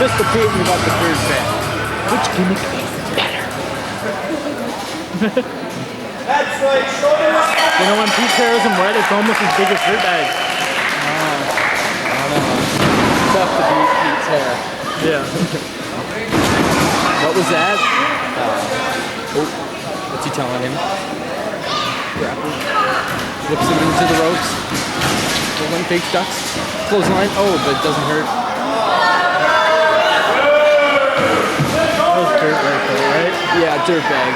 just the Pete and we got the Dirtbag. Which gimmick is better? That's right, shoulder up. You know, when Pete tears him right, it's almost as big as Dirtbag. I don't know. Tough to beat Pete's hair. Yeah. What was that? What's he telling him? Grapple. Whips him into the ropes. One fake ducks. Clothesline. Oh, but it doesn't hurt. That was Dirtbag though, right? Yeah, Dirtbag.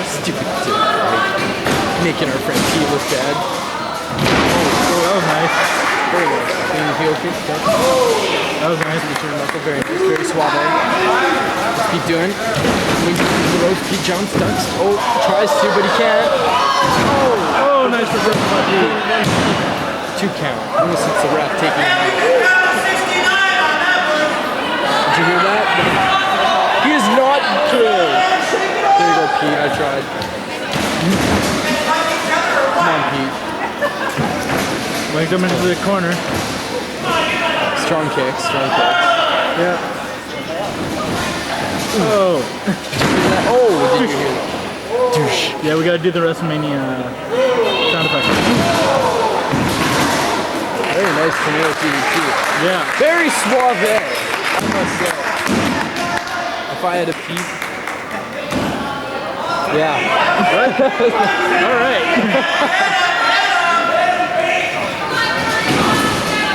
Stupid Dirtbag. Making our friend Pete look bad. Oh, that was nice. Very nice. Clean heel kick. That was nice. Return knuckle. Very nice. Very suave. What's Pete doing? Wings into the ropes. Pete jumps, ducks. Oh, tries to, but he can't. Oh, nice reversal by Pete. 2 count. Almost hits the ref taking him out. Did you hear that? He is not good. There you go, Pete. I tried. Come on, Pete. Like him into the corner. Strong kicks. Strong kicks. Yeah. Oh. Oh, did you hear that? Douche. Yeah, we gotta do the WrestleMania sound effect. Very nice tornado CDT. Yeah. Very suave, I must say. If I had a Pete. Yeah. All right.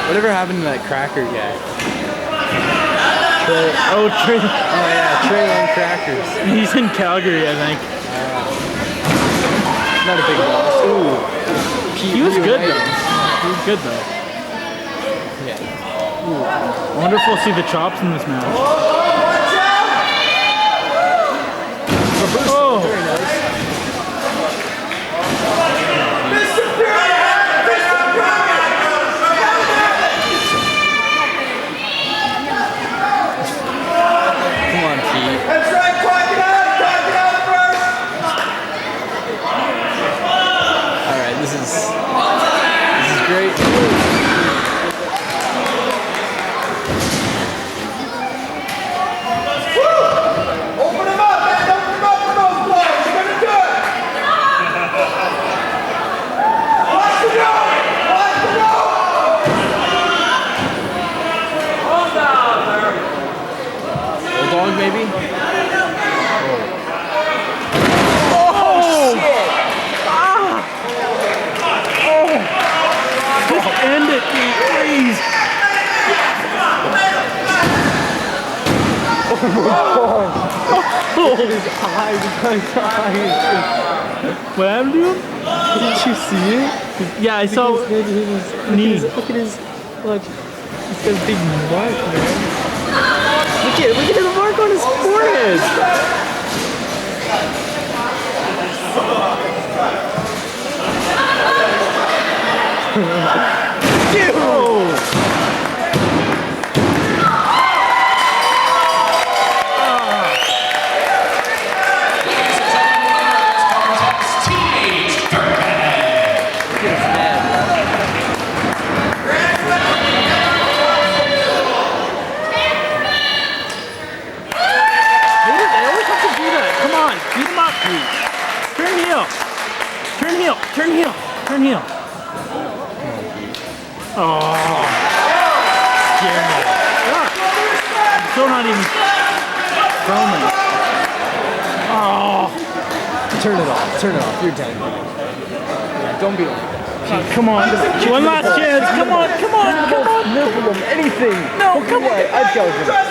Whatever happened to that cracker guy? Trey. Oh, Trey. Oh yeah, Trey on crackers. He's in Calgary, I think. Not a big boss. Ooh. Pete He was good reunited. though. He was good though. Yeah. Ooh. I wonder if we'll see the chops in this match. Oh. Very nice. Come on, Pete. That's right, talk it out first. Alright, this is great. Open him up, man. Open him up for those blows. You're gonna do it. Watch the rope. Watch the rope. Calm down there. Bulldog, maybe? Oh! Shit! Just end it, Pete, please. Look at his eyes, his eyes. What happened to him? Didn't you see it? Yeah, I saw knee. Look at his, look. He's got a big mark, man. Look at the mark on his forehead. Dude! Turn heel. Turn heel. Oh. Scared me. I'm still not even filming. Oh. Turn it off. Turn it off. You're done. Yeah, don't be like that. Come on. One last chance. Come on. Come on. Come on. Nibble him. Anything. No, come on. I'd go for it.